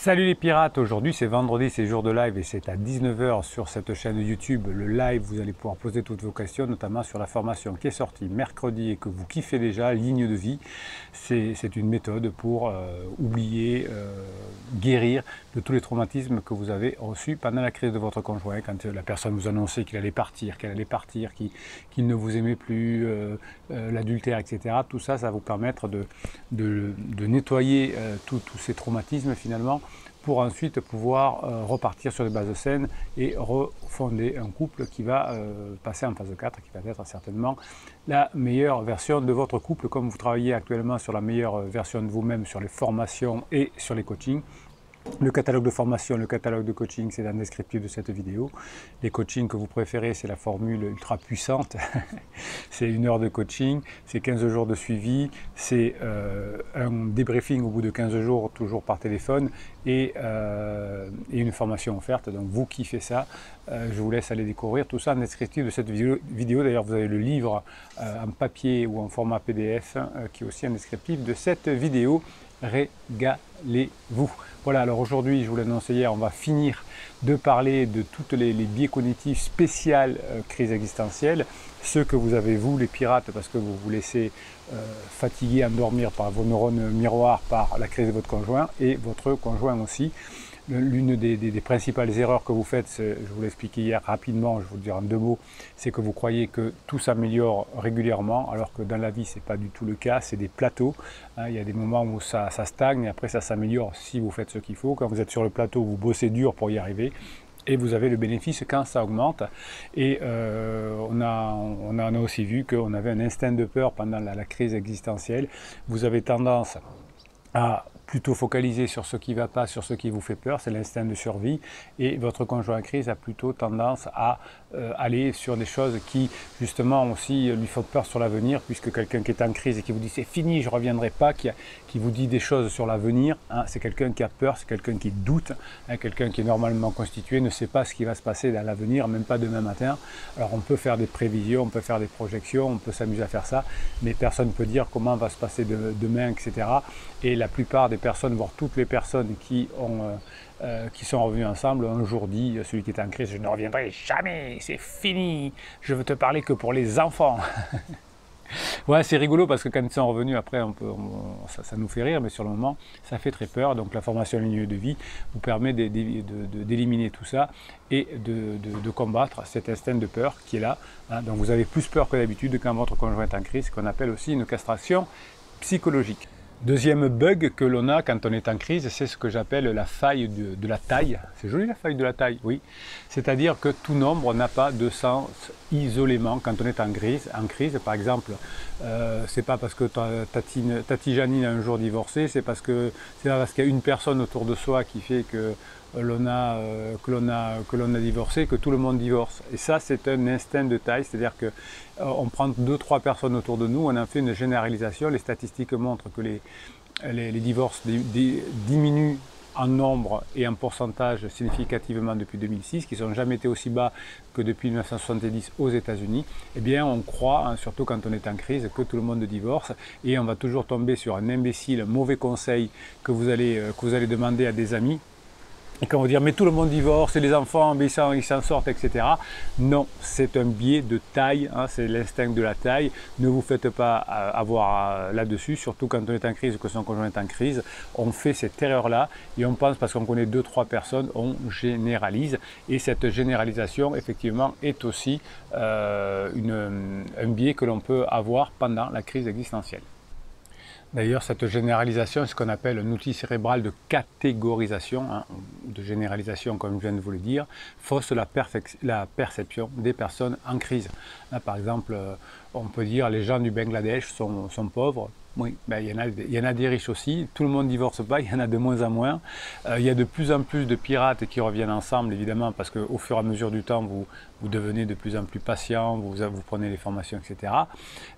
Salut les pirates, aujourd'hui c'est vendredi, c'est jour de live et c'est à 19 h sur cette chaîne YouTube. Le live, vous allez pouvoir poser toutes vos questions, notamment sur la formation qui est sortie mercredi et que vous kiffez déjà, Ligne de vie. C'est une méthode pour oublier, guérir de tous les traumatismes que vous avez reçus pendant la crise de votre conjoint, quand la personne vous annonçait qu'il allait partir, qu'il ne vous aimait plus, l'adultère, etc. Tout ça, ça va vous permettre de nettoyer tous ces traumatismes finalement, pour ensuite pouvoir repartir sur des bases saines et refonder un couple qui va passer en phase 4, qui va être certainement la meilleure version de votre couple. Comme vous travaillez actuellement sur la meilleure version de vous-même, sur les formations et sur les coachings, le catalogue de formation, le catalogue de coaching, c'est dans le descriptif de cette vidéo. Les coachings que vous préférez, c'est la formule ultra puissante. C'est 1 heure de coaching, c'est 15 jours de suivi, c'est un débriefing au bout de 15 jours, toujours par téléphone, et une formation offerte. Donc vous kiffez ça, je vous laisse aller découvrir tout ça en descriptif de cette vidéo. D'ailleurs, vous avez le livre en papier ou en format PDF qui est aussi en descriptif de cette vidéo. Régalez-vous. Voilà, alors aujourd'hui, je vous l'ai annoncé hier, on va finir de parler de tous les biais cognitifs spéciales crise existentielle, ceux que vous avez vous les pirates parce que vous vous laissez fatiguer, endormir par vos neurones miroirs par la crise de votre conjoint et votre conjoint aussi. L'une des principales erreurs que vous faites, je vous l'ai expliqué hier rapidement, je vous le dirai en 2 mots, c'est que vous croyez que tout s'améliore régulièrement, alors que dans la vie, ce n'est pas du tout le cas, c'est des plateaux. Il y a des moments où ça stagne et après ça s'améliore si vous faites ce qu'il faut. Quand vous êtes sur le plateau, vous bossez dur pour y arriver. Et vous avez le bénéfice quand ça augmente. Et on a aussi vu qu'on avait un instinct de peur pendant la crise existentielle. Vous avez tendance à plutôt focaliser sur ce qui ne va pas, sur ce qui vous fait peur, c'est l'instinct de survie, et votre conjoint en crise a plutôt tendance à aller sur des choses qui justement aussi lui font peur sur l'avenir, puisque quelqu'un qui est en crise et qui vous dit c'est fini, je ne reviendrai pas, qui vous dit des choses sur l'avenir, hein, c'est quelqu'un qui a peur, c'est quelqu'un qui doute, hein, quelqu'un qui est normalement constitué, ne sait pas ce qui va se passer dans l'avenir, même pas demain matin. Alors on peut faire des prévisions, on peut faire des projections, on peut s'amuser à faire ça, mais personne ne peut dire comment va se passer demain, etc. Et la plupart des personnes, voire toutes les personnes qui sont revenues ensemble, un jour dit, celui qui est en crise, je ne reviendrai jamais, c'est fini, je veux te parler que pour les enfants. Ouais, c'est rigolo parce que quand ils sont revenus, après, ça nous fait rire, mais sur le moment, ça fait très peur. Donc la formation ligne de vie vous permet d'éliminer tout ça et de combattre cet instinct de peur qui est là. Hein. Donc vous avez plus peur que d'habitude quand votre conjoint est en crise, qu'on appelle aussi une castration psychologique. Deuxième bug que l'on a quand on est en crise, c'est ce que j'appelle la faille de la taille. C'est joli la faille de la taille, oui. C'est-à-dire que tout nombre n'a pas de sens isolément quand on est en crise. Par exemple, c'est pas parce que Tati Janine a un jour divorcé, c'est parce qu'il y a une personne autour de soi qui fait que l'on a divorcé, que tout le monde divorce. Et ça, c'est un instinct de taille, c'est-à-dire que on prend 2-3 personnes autour de nous, on en fait une généralisation. Les statistiques montrent que les divorces diminuent en nombre et en pourcentage significativement depuis 2006, qui n'ont jamais été aussi bas que depuis 1970 aux États-Unis. Eh bien, on croit, hein, surtout quand on est en crise, que tout le monde divorce, et on va toujours tomber sur un imbécile, un mauvais conseil que vous allez demander à des amis. Et quand on va dire, mais tout le monde divorce, et les enfants, mais ils s'en sortent, etc. Non, c'est un biais de taille, hein, c'est l'instinct de la taille. Ne vous faites pas avoir là-dessus, surtout quand on est en crise ou que son conjoint est en crise. On fait cette erreur-là et on pense, parce qu'on connaît 2-3 personnes, on généralise. Et cette généralisation, effectivement, est aussi un biais que l'on peut avoir pendant la crise existentielle. D'ailleurs, cette généralisation est ce qu'on appelle un outil cérébral de catégorisation, hein, de généralisation, comme je viens de vous le dire, fausse la perception des personnes en crise. Là, par exemple, on peut dire les gens du Bangladesh sont pauvres. Oui, ben, il y en a des riches aussi, tout le monde ne divorce pas, il y en a de moins en moins. Il y a de plus en plus de pirates qui reviennent ensemble, évidemment, parce qu'au fur et à mesure du temps, vous devenez de plus en plus patient, vous prenez les formations, etc.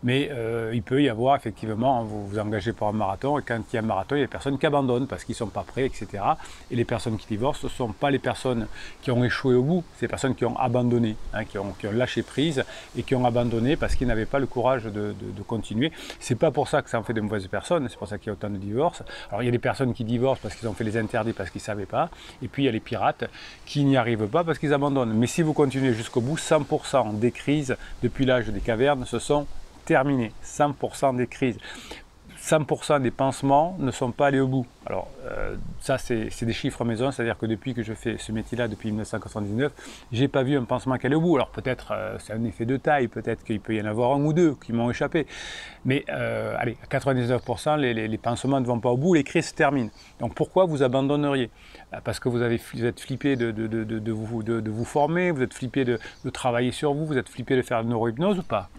Mais il peut y avoir, effectivement, vous vous engagez pour un marathon, et quand il y a un marathon, il y a des personnes qui abandonnent parce qu'ils ne sont pas prêts, etc. Et les personnes qui divorcent, ce ne sont pas les personnes qui ont échoué au bout, c'est les personnes qui ont abandonné, hein, qui ont lâché prise et qui ont abandonné parce qu'ils n'avaient pas le courage de continuer. C'est pas pour ça que ça fait de mauvaises personnes, c'est pour ça qu'il y a autant de divorces. Alors il y a des personnes qui divorcent parce qu'ils ont fait les interdits parce qu'ils ne savaient pas, et puis il y a les pirates qui n'y arrivent pas parce qu'ils abandonnent. Mais si vous continuez jusqu'au bout, 100% des crises depuis l'âge des cavernes se sont terminées, 100% des crises. 100% des pansements ne sont pas allés au bout. Alors ça c'est des chiffres maison, c'est-à-dire que depuis que je fais ce métier-là, depuis 1999, j'ai pas vu un pansement qui allait au bout. Alors peut-être c'est un effet de taille, peut-être qu'il peut y en avoir un ou deux qui m'ont échappé. Mais allez, à 99%, les pansements ne vont pas au bout, les crises se terminent. Donc pourquoi vous abandonneriez? Parce que vous êtes flippé de vous former, vous êtes flippé de travailler sur vous, vous êtes flippé de faire de neurohypnose ou pas?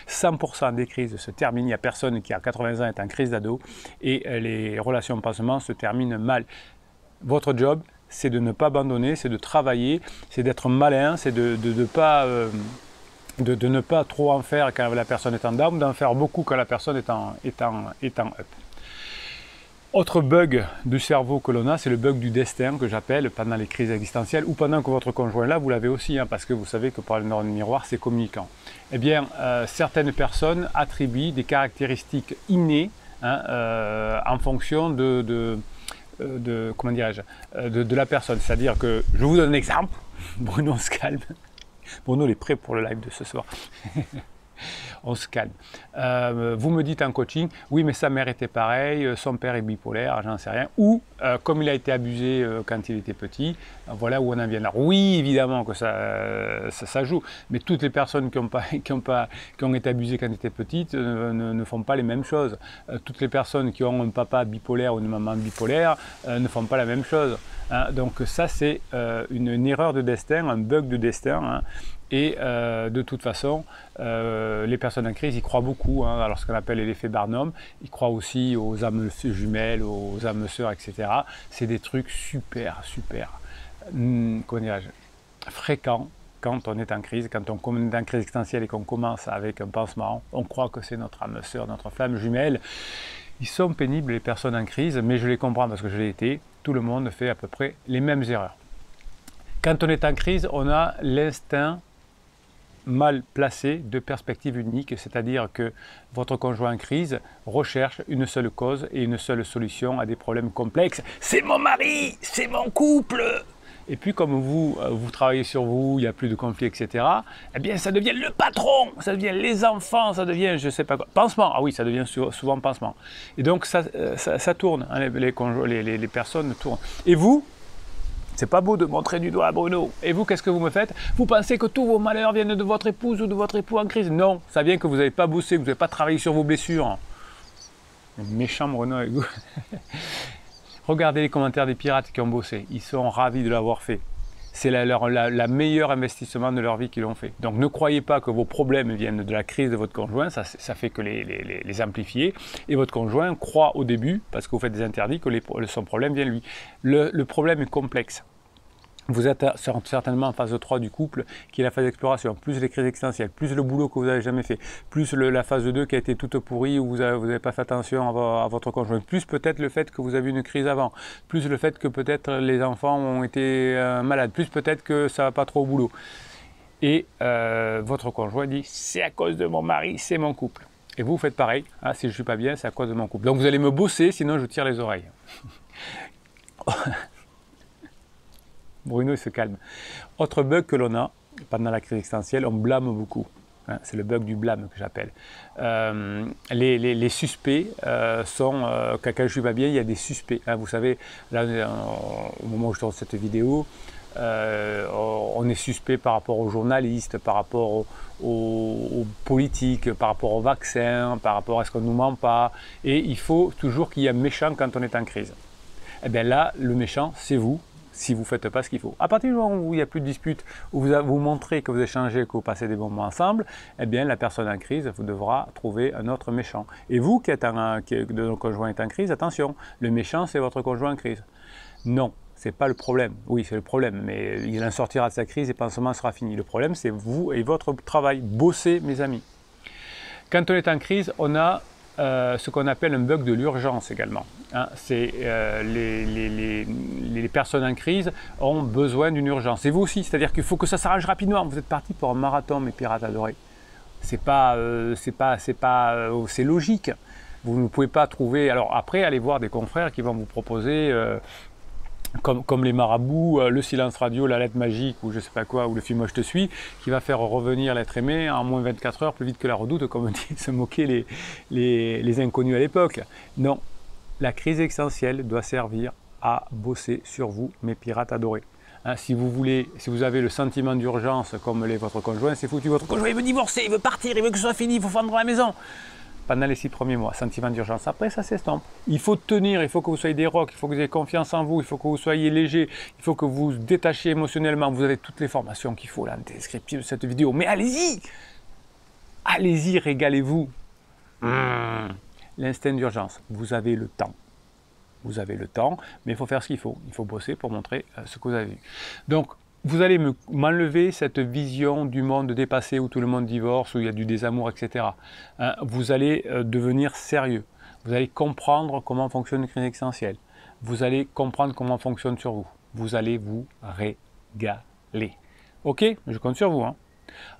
100% des crises se terminent, il n'y a personne qui à 80 ans est en crise d'ado et les relations de pansement se terminent mal. Votre job, c'est de ne pas abandonner, c'est de travailler, c'est d'être malin, c'est de ne pas trop en faire quand la personne est en down, d'en faire beaucoup quand la personne est en up. Autre bug du cerveau que l'on a, c'est le bug du destin que j'appelle pendant les crises existentielles ou pendant que votre conjoint là, vous l'avez aussi, hein, parce que vous savez que par le neurones miroir, c'est communicant. Eh bien, certaines personnes attribuent des caractéristiques innées en fonction comment dirais-je, de la personne. C'est-à-dire que, je vous donne un exemple, Bruno se calme. Bruno il est prêt pour le live de ce soir. On se calme. Vous me dites en coaching, oui mais sa mère était pareille, son père est bipolaire, j'en sais rien. Ou comme il a été abusé quand il était petit, voilà où on en vient là. Oui évidemment que ça joue, mais toutes les personnes qui ont été abusées quand ils étaient petites ne font pas les mêmes choses. Toutes les personnes qui ont un papa bipolaire ou une maman bipolaire ne font pas la même chose. Hein. Donc ça c'est une erreur de destin, un bug de destin. Hein. Et de toute façon, les personnes en crise, ils croient beaucoup, hein, alors ce qu'on appelle l'effet Barnum, ils croient aussi aux âmes jumelles, aux âmes sœurs, etc. C'est des trucs super, comment dirais-je, fréquents quand on est en crise, quand on est en crise existentielle et qu'on commence avec un pansement, on croit que c'est notre âme sœur, notre flamme jumelle. Ils sont pénibles les personnes en crise, mais je les comprends parce que je l'ai été, tout le monde fait à peu près les mêmes erreurs. Quand on est en crise, on a l'instinct mal placé de perspective unique, c'est-à-dire que votre conjoint en crise recherche une seule cause et une seule solution à des problèmes complexes. C'est mon mari, c'est mon couple. Et puis comme vous travaillez sur vous, il n'y a plus de conflits, etc., eh bien ça devient le patron, ça devient les enfants, ça devient je ne sais pas quoi. Pansement, ah oui, ça devient souvent pansement. Et donc ça tourne, hein, les personnes tournent. Et vous, c'est pas beau de montrer du doigt à Bruno. Et vous, qu'est-ce que vous me faites? Vous pensez que tous vos malheurs viennent de votre épouse ou de votre époux en crise? Non, ça vient que vous n'avez pas bossé, que vous n'avez pas travaillé sur vos blessures. Méchant Bruno avec vous. Regardez les commentaires des pirates qui ont bossé. Ils sont ravis de l'avoir fait. C'est la meilleur investissement de leur vie qu'ils ont fait. Donc ne croyez pas que vos problèmes viennent de la crise de votre conjoint, ça fait que les amplifier. Et votre conjoint croit au début, parce que vous faites des interdits, que son problème vient de lui. Le problème est complexe. Vous êtes certainement en phase 3 du couple, qui est la phase d'exploration, plus les crises existentielles, plus le boulot que vous n'avez jamais fait, plus la phase 2 qui a été toute pourrie, où vous n'avez pas fait attention à votre conjoint, plus peut-être le fait que vous avez eu une crise avant, plus le fait que peut-être les enfants ont été malades, plus peut-être que ça ne va pas trop au boulot. Et votre conjoint dit « c'est à cause de mon mari, c'est mon couple ». Et vous faites pareil, ah, si je ne suis pas bien, c'est à cause de mon couple. Donc vous allez me bosser, sinon je vous tire les oreilles. Bruno il se calme. Autre bug que l'on a pendant la crise existentielle, on blâme beaucoup. Hein, c'est le bug du blâme que j'appelle. Les suspects sont, quand je ne suis pas bien, il y a des suspects. Hein, vous savez, là, au moment où je tourne cette vidéo, on est suspect par rapport aux journalistes, par rapport aux politiques, par rapport aux vaccins, par rapport à ce qu'on ne nous ment pas. Et il faut toujours qu'il y ait un méchant quand on est en crise. Et bien là, le méchant, c'est vous. Si vous ne faites pas ce qu'il faut. À partir du moment où il n'y a plus de dispute, où vous montrez que vous échangez, que vous passez des bons moments ensemble, eh bien la personne en crise vous devra trouver un autre méchant. Et vous qui êtes votre conjoint est en crise, attention, le méchant c'est votre conjoint en crise. Non, ce n'est pas le problème. Oui, c'est le problème, mais il en sortira de sa crise et le pansement sera fini. Le problème c'est vous et votre travail. Bossez, mes amis. Quand on est en crise, on a ce qu'on appelle un bug de l'urgence également. Hein, c'est les personnes en crise ont besoin d'une urgence. Et vous aussi, c'est-à-dire qu'il faut que ça s'arrange rapidement. Vous êtes parti pour un marathon, mes pirates adorés. C'est logique. Vous ne pouvez pas trouver... Alors après, allez voir des confrères qui vont vous proposer... Comme les marabouts, le silence radio, la lettre magique ou je sais pas quoi, ou le film Moi je te suis, qui va faire revenir l'être aimé en moins 24 heures plus vite que la redoute, comme se moquaient les inconnus à l'époque. Non, la crise existentielle doit servir à bosser sur vous, mes pirates adorés. Hein, si vous avez le sentiment d'urgence comme l'est votre conjoint, c'est foutu, votre conjoint il veut divorcer, il veut partir, il veut que ce soit fini, il faut vendre la maison. Pendant les 6 premiers mois, sentiment d'urgence. Après, ça s'estompe. Il faut tenir, il faut que vous soyez des rocs, il faut que vous ayez confiance en vous, il faut que vous soyez léger, il faut que vous vous détachiez émotionnellement. Vous avez toutes les formations qu'il faut là, en description de cette vidéo. Mais allez-y! Allez-y, régalez-vous. L'instinct d'urgence, vous avez le temps. Vous avez le temps, mais il faut faire ce qu'il faut. Il faut bosser pour montrer ce que vous avez vu. Donc, vous allez m'enlever cette vision du monde dépassé où tout le monde divorce, où il y a du désamour, etc. Hein, vous allez devenir sérieux. Vous allez comprendre comment fonctionne une crise existentielle. Vous allez comprendre comment fonctionne sur vous. Vous allez vous régaler. Ok? Je compte sur vous. Hein.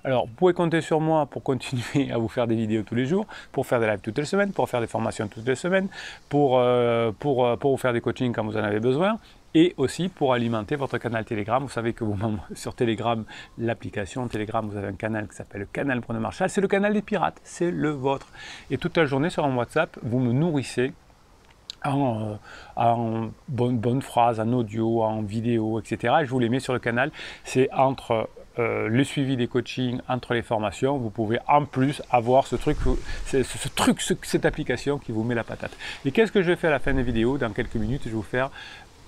Alors, vous pouvez compter sur moi pour continuer à vous faire des vidéos tous les jours, pour faire des lives toutes les semaines, pour faire des formations toutes les semaines, pour vous faire des coachings quand vous en avez besoin, et aussi pour alimenter votre canal Telegram. Vous savez que sur Telegram, l'application Telegram, vous avez un canal qui s'appelle le canal Bruno Marchal. C'est le canal des pirates, c'est le vôtre. Et toute la journée sur un WhatsApp, vous me nourrissez en bonnes phrases, en audio, en vidéo, etc. Et je vous les mets sur le canal. C'est entre le suivi des coachings, entre les formations. Vous pouvez en plus avoir cette application qui vous met la patate. Et qu'est-ce que je vais faire à la fin des vidéos? Dans quelques minutes, je vais vous faire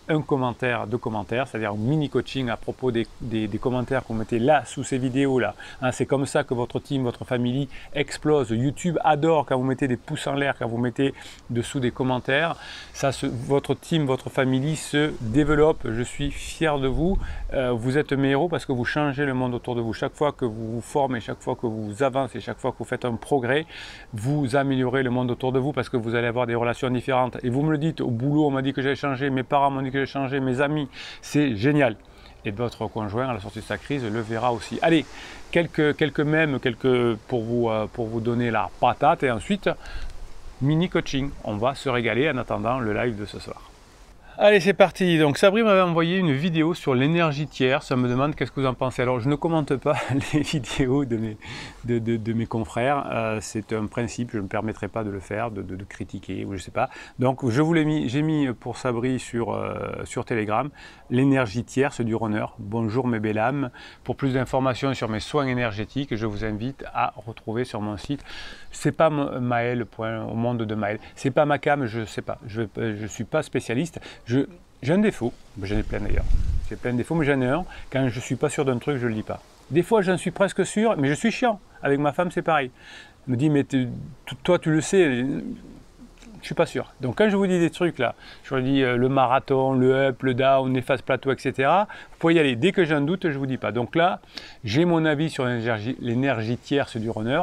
un commentaire, 2 commentaires, c'est-à-dire un mini coaching à propos des commentaires que vous mettez là, sous ces vidéos-là. Hein, c'est comme ça que votre team, votre famille explose. YouTube adore quand vous mettez des pouces en l'air, quand vous mettez dessous des commentaires. Votre team, votre famille se développe. Je suis fier de vous. Vous êtes mes héros parce que vous changez le monde autour de vous. Chaque fois que vous vous formez, chaque fois que vous avancez, chaque fois que vous faites un progrès, vous améliorez le monde autour de vous parce que vous allez avoir des relations différentes. Et vous me le dites, au boulot, on m'a dit que j'avais changé, mes parents m'ont dit que j'ai changé, mes amis, c'est génial. Et votre conjoint, à la sortie de sa crise, le verra aussi. Allez, quelques mèmes, pour vous donner la patate, et ensuite, mini coaching. On va se régaler en attendant le live de ce soir. Allez, c'est parti. Donc Sabri m'avait envoyé une vidéo sur l'énergie tierce. Ça me demande qu'est-ce que vous en pensez. Alors je ne commente pas les vidéos de mes confrères. C'est un principe, je ne me permettrai pas de le faire, de critiquer ou je sais pas. Donc j'ai mis pour Sabri sur Telegram l'énergie tierce du runner. Bonjour mes belles âmes. Pour plus d'informations sur mes soins énergétiques, je vous invite à retrouver sur mon site. C'est pas Maël, au monde de Maël. C'est pas ma cam, je sais pas. Je suis pas spécialiste. J'ai un défaut, j'en ai plein d'ailleurs, j'ai plein de défauts, mais j'en ai un, quand je ne suis pas sûr d'un truc, je ne le dis pas. Des fois, j'en suis presque sûr, mais je suis chiant. Avec ma femme, c'est pareil. Elle me dit, mais toi, tu le sais, je ne suis pas sûr. Donc, quand je vous dis des trucs là, je vous dis le marathon, le up, le down, les phases plateau, etc., vous pouvez y aller. Dès que j'ai un doute, je ne vous dis pas. Donc là, j'ai mon avis sur l'énergie tierce du runner.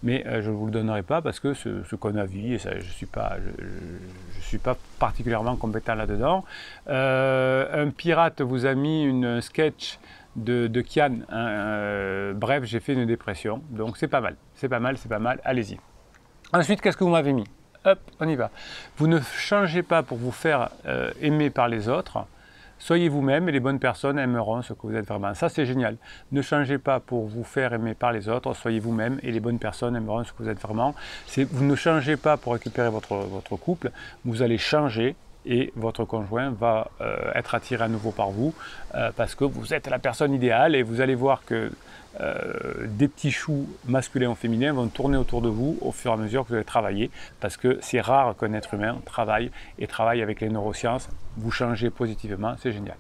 Mais je ne vous le donnerai pas parce que ce qu'on a vu, et ça, je ne suis pas particulièrement compétent là-dedans. Un pirate vous a mis un sketch de Kian. Bref, j'ai fait une dépression. Donc c'est pas mal, c'est pas mal, c'est pas mal. Allez-y. Ensuite, qu'est-ce que vous m'avez mis? Hop, on y va. Vous ne changez pas pour vous faire aimer par les autres. Soyez vous-même et les bonnes personnes aimeront ce que vous êtes vraiment. Ça, c'est génial. Ne changez pas pour vous faire aimer par les autres. Soyez vous-même et les bonnes personnes aimeront ce que vous êtes vraiment. Vous ne changez pas pour récupérer votre couple. Vous allez changer et votre conjoint va être attiré à nouveau par vous parce que vous êtes la personne idéale et vous allez voir que des petits choux masculins ou féminins vont tourner autour de vous au fur et à mesure que vous allez travailler parce que c'est rare qu'un être humain travaille avec les neurosciences. Vous changez positivement, c'est génial.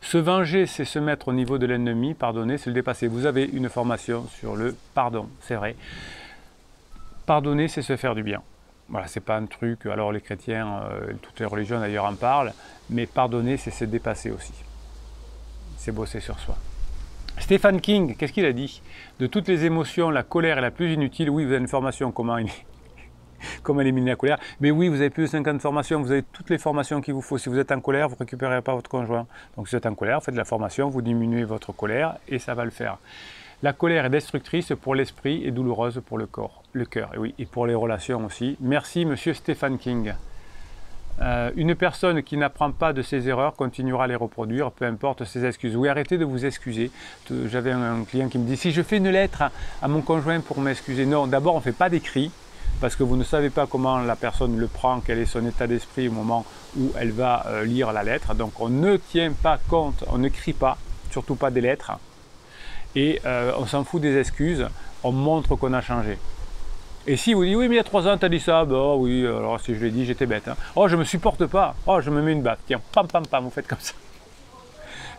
Se venger, c'est se mettre au niveau de l'ennemi. Pardonner, c'est le dépasser. Vous avez une formation sur le pardon, c'est vrai. Pardonner, c'est se faire du bien. Voilà, c'est pas un truc, alors les chrétiens, toutes les religions d'ailleurs en parlent, mais pardonner, c'est se dépasser aussi. C'est bosser sur soi. Stephen King, qu'est-ce qu'il a dit? De toutes les émotions, la colère est la plus inutile. Oui, vous avez une formation, comment éliminer la colère. Mais oui, vous avez plus de 50 formations, vous avez toutes les formations qu'il vous faut. Si vous êtes en colère, vous ne récupérez pas votre conjoint. Donc si vous êtes en colère, faites de la formation, vous diminuez votre colère et ça va le faire. La colère est destructrice pour l'esprit et douloureuse pour le corps. le cœur. Et oui, et pour les relations aussi. Merci, monsieur Stephen King. Une personne qui n'apprend pas de ses erreurs continuera à les reproduire, peu importe ses excuses. Oui, arrêtez de vous excuser. J'avais un client qui me dit, si je fais une lettre à mon conjoint pour m'excuser. Non, d'abord, on ne fait pas d'écrit, parce que vous ne savez pas comment la personne le prend, quel est son état d'esprit au moment où elle va lire la lettre. Donc, on ne tient pas compte, on ne crie pas, surtout pas des lettres. Et on s'en fout des excuses, on montre qu'on a changé. Et si vous dites, oui, mais il y a 3 ans, tu as dit ça, bah oui, alors si je l'ai dit, j'étais bête. Hein. Oh, je me supporte pas. Oh, je me mets une baffe. Tiens, pam, pam, pam, vous faites comme ça.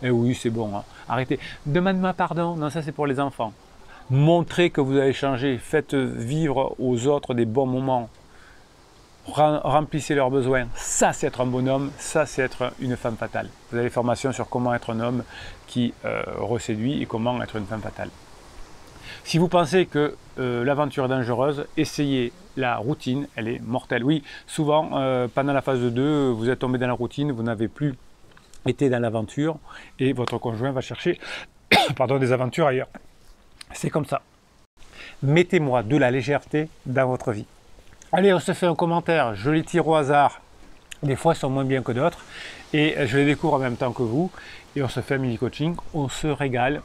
Et oui, c'est bon, hein. Arrêtez. Demande-moi pardon. Non, ça, c'est pour les enfants. Montrez que vous avez changé. Faites vivre aux autres des bons moments. Remplissez leurs besoins. Ça, c'est être un bonhomme. Ça, c'est être une femme fatale. Vous avez des formations sur comment être un homme qui reséduit et comment être une femme fatale. Si vous pensez que l'aventure est dangereuse, essayez la routine, elle est mortelle. Oui, souvent, pendant la phase 2, vous êtes tombé dans la routine, vous n'avez plus été dans l'aventure et votre conjoint va chercher pardon, des aventures ailleurs. C'est comme ça. Mettez-moi de la légèreté dans votre vie. Allez, on se fait un commentaire, je les tire au hasard. Des fois, ils sont moins bien que d'autres et je les découvre en même temps que vous. Et on se fait un mini coaching, on se régale.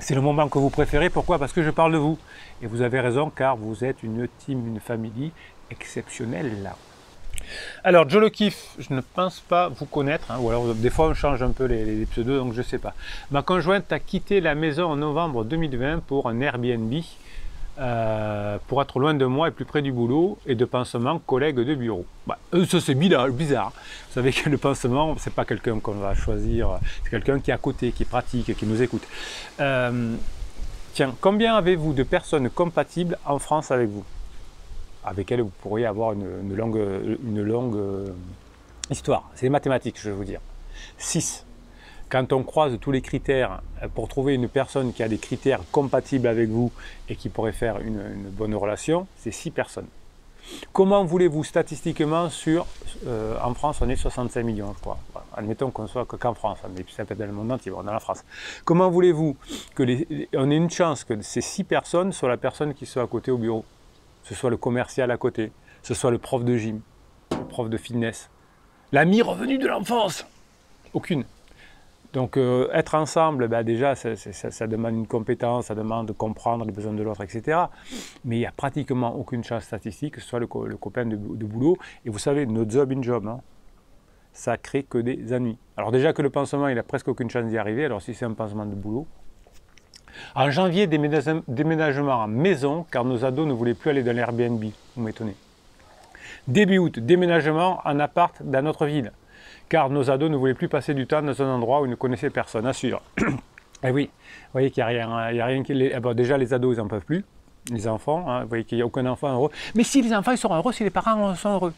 C'est le moment que vous préférez. Pourquoi? Parce que je parle de vous. Et vous avez raison, car vous êtes une team, une famille exceptionnelle. Alors, Joe le Kiff, je ne pense pas vous connaître. Hein, ou alors, des fois, on change un peu les pseudos, donc je ne sais pas. Ma conjointe a quitté la maison en novembre 2020 pour un Airbnb. Pour être loin de moi et plus près du boulot et de pansement collègue de bureau. Bah, ça c'est bizarre. Vous savez que le pansement, c'est pas quelqu'un qu'on va choisir, c'est quelqu'un qui est à côté, qui pratique, qui nous écoute. Tiens, combien avez-vous de personnes compatibles en France avec vous? Avec lesquelles vous pourriez avoir une longue histoire. C'est les mathématiques, je vais vous dire. 6. Quand on croise tous les critères pour trouver une personne qui a des critères compatibles avec vous et qui pourrait faire une bonne relation, c'est 6 personnes. Comment voulez-vous statistiquement en France, on est 65 millions, je crois. Admettons qu'on soit qu'en France, mais ça peut être dans le monde entier, dans la France. Comment voulez-vous qu'on ait une chance que ces 6 personnes soient la personne qui soit à côté au bureau? Ce soit le commercial à côté, ce soit le prof de gym, le prof de fitness, l'ami revenu de l'enfance? Aucune. Donc être ensemble, ben déjà ça demande une compétence, ça demande de comprendre les besoins de l'autre, etc. Mais il n'y a pratiquement aucune chance statistique que ce soit le copain de boulot. Et vous savez, no job in job, hein, ça crée que des ennuis. Alors déjà que le pansement, il n'a presque aucune chance d'y arriver, alors si c'est un pansement de boulot. En janvier, déménagement en maison, car nos ados ne voulaient plus aller dans l'Airbnb, vous m'étonnez. Début août, déménagement en appart dans notre ville, car nos ados ne voulaient plus passer du temps dans un endroit où ils ne connaissaient personne, à suivre. Et oui, vous voyez qu'il n'y a rien qui... Bon, déjà, les ados, ils n'en peuvent plus, les enfants, hein, vous voyez qu'il n'y a aucun enfant heureux. Mais si les enfants, ils seront heureux, si les parents sont heureux.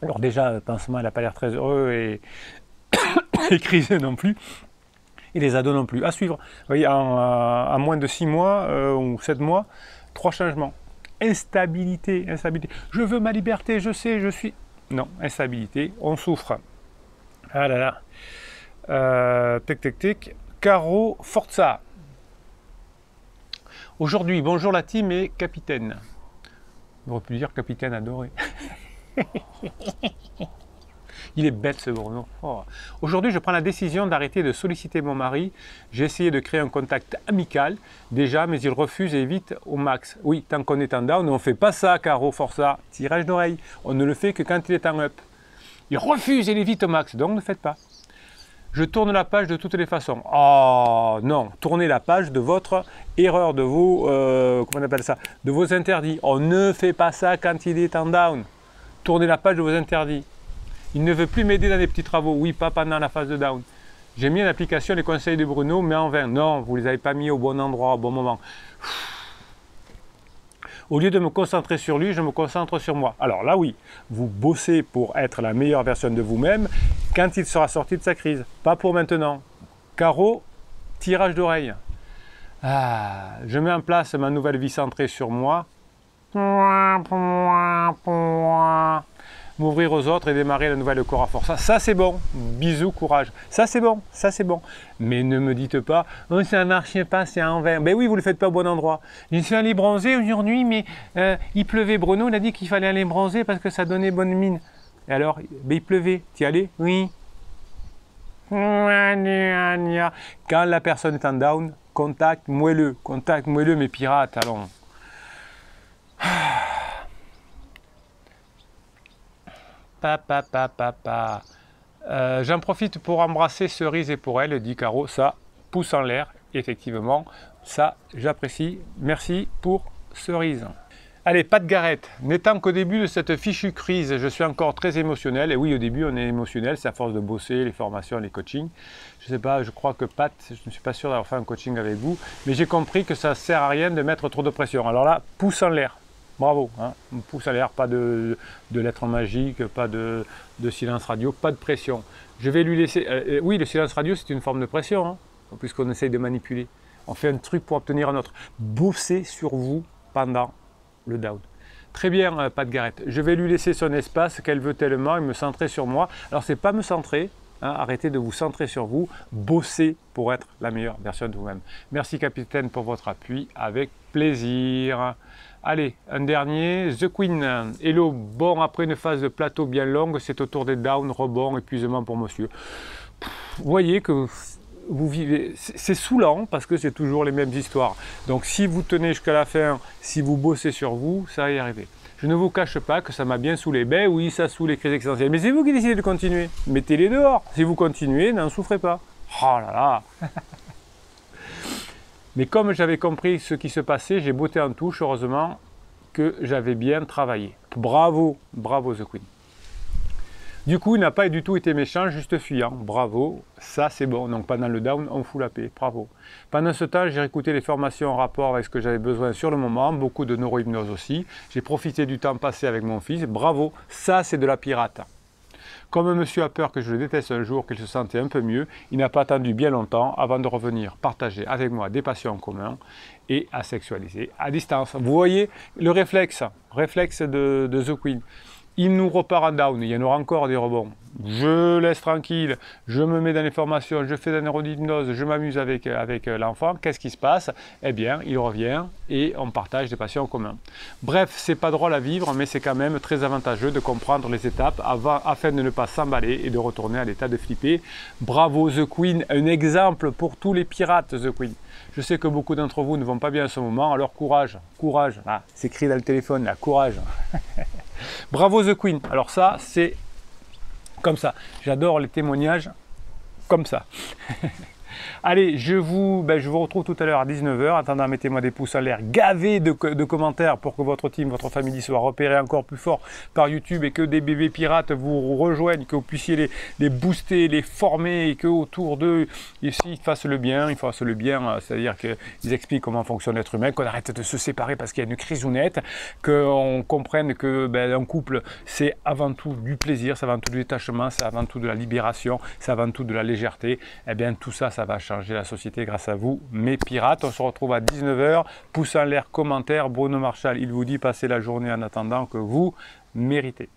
Alors déjà, le pansement, il n'a pas l'air très heureux et crisé non plus. Et les ados non plus. À suivre. Vous voyez, en moins de 6 mois ou 7 mois, 3 changements. Instabilité. Je veux ma liberté, je sais, je suis... Non, instabilité, on souffre. Ah là là. Tic. Caro Forza. Aujourd'hui, bonjour la team et capitaine. On aurait pu dire capitaine adoré. Il est bête ce Bruno. Oh. Aujourd'hui, je prends la décision d'arrêter de solliciter mon mari. J'ai essayé de créer un contact amical déjà, mais il refuse et évite au max. Oui, tant qu'on est en down, on ne fait pas ça, Caro Forza. Tirage d'oreille. On ne le fait que quand il est en up. Il refuse et il évite au max, donc ne faites pas. Je tourne la page de toutes les façons. Oh non, tournez la page de votre erreur, de vos, comment on appelle ça, de vos interdits. On ne fait pas ça quand il est en down. Tournez la page de vos interdits. Il ne veut plus m'aider dans les petits travaux. Oui, pas pendant la phase de down. J'ai mis en application les conseils de Bruno, mais en vain. Non, vous ne les avez pas mis au bon endroit, au bon moment. Au lieu de me concentrer sur lui, je me concentre sur moi. Alors là, oui, vous bossez pour être la meilleure version de vous-même quand il sera sorti de sa crise. Pas pour maintenant. Caro, tirage d'oreille. Ah, je mets en place ma nouvelle vie centrée sur moi. m'ouvrir aux autres et démarrer la nouvelle Cora Forza. Ça c'est bon, bisous, courage. Ça c'est bon, ça c'est bon. Mais ne me dites pas, oh, ça ne marche pas, c'est en vain. Ben oui, vous ne le faites pas au bon endroit. Je suis allé bronzer aujourd'hui, mais il pleuvait. Bruno, il a dit qu'il fallait aller bronzer parce que ça donnait bonne mine. Et alors, ben, il pleuvait. Tu y allais? Oui. Quand la personne est en down, contact moelleux, mes pirates, allons. J'en profite pour embrasser Cerise et pour elle, dit Caro, ça pousse en l'air, effectivement, ça j'apprécie, merci pour Cerise. Allez, pas de Garrett. N'étant qu'au début de cette fichue crise, je suis encore très émotionnel. Et oui, au début, on est émotionnel, c'est à force de bosser, les formations, les coachings. Je sais pas, je crois que Pat, je ne suis pas sûr d'avoir fait un coaching avec vous, mais j'ai compris que ça ne sert à rien de mettre trop de pression. Alors là, pouce en l'air. Bravo, hein. Pouce en l'air, pas de lettres magiques, pas de silence radio, pas de pression. Je vais lui laisser... oui, le silence radio, c'est une forme de pression, hein, puisqu'on essaye de manipuler. On fait un truc pour obtenir un autre. Bossez sur vous pendant le down. Très bien, Pat Garrett. Je vais lui laisser son espace qu'elle veut tellement et me centrer sur moi. Alors, c'est pas me centrer, hein, arrêtez de vous centrer sur vous. Bossez pour être la meilleure version de vous-même. Merci, capitaine, pour votre appui. Avec plaisir. Allez, un dernier. The Queen. Hello. Bon, après une phase de plateau bien longue, c'est au tour des downs, rebond, épuisement pour monsieur. Vous voyez que vous vivez, c'est saoulant parce que c'est toujours les mêmes histoires. Donc si vous tenez jusqu'à la fin, si vous bossez sur vous, ça va y arriver. Je ne vous cache pas que ça m'a bien saoulé. Ben oui, ça saoule les crises existentielles. Mais c'est vous qui décidez de continuer. Mettez-les dehors. Si vous continuez, n'en souffrez pas. Oh là là. Mais comme j'avais compris ce qui se passait, j'ai botté en touche. Heureusement que j'avais bien travaillé. Bravo, bravo The Queen. Du coup, il n'a pas du tout été méchant, juste fuyant. Bravo, ça c'est bon. Donc pendant le down, on fout la paix. Bravo. Pendant ce temps, j'ai écouté les formations en rapport avec ce que j'avais besoin sur le moment, beaucoup de neurohypnose aussi. J'ai profité du temps passé avec mon fils. Bravo, ça c'est de la pirate. Comme monsieur a peur que je le déteste un jour, qu'il se sentait un peu mieux, il n'a pas attendu bien longtemps avant de revenir partager avec moi des passions en commun et à sexualiser à distance. Vous voyez le réflexe de The Queen. Il nous repart en down, il y en aura encore des rebonds. Je laisse tranquille, je me mets dans les formations, je fais de la neurohypnose, je m'amuse avec l'enfant. Qu'est-ce qui se passe? Eh bien, il revient et on partage des passions en commun. Bref, c'est pas drôle à vivre, mais c'est quand même très avantageux de comprendre les étapes afin de ne pas s'emballer et de retourner à l'état de flipper. Bravo The Queen, un exemple pour tous les pirates The Queen. Je sais que beaucoup d'entre vous ne vont pas bien en ce moment, alors courage, courage. Ah, c'est écrit dans le téléphone, là, courage. Bravo The Queen. Alors ça, c'est comme ça. J'adore les témoignages comme ça. Allez, je vous retrouve tout à l'heure à 19 h. En attendant, mettez-moi des pouces en l'air, gavés de commentaires pour que votre team, votre famille soit repérée encore plus fort par YouTube et que des bébés pirates vous rejoignent, que vous puissiez les booster, les former et qu'autour d'eux, ils fassent le bien, c'est-à-dire qu'ils expliquent comment fonctionne l'être humain, qu'on arrête de se séparer parce qu'il y a une crisounette, qu'on comprenne que un couple, c'est avant tout du plaisir, c'est avant tout du détachement, c'est avant tout de la libération, c'est avant tout de la légèreté. Eh bien, tout ça, ça va changer la société grâce à vous, mes pirates. On se retrouve à 19 h. Pouce en l'air, commentaire. Bruno Marchal, il vous dit passez la journée en attendant que vous méritez.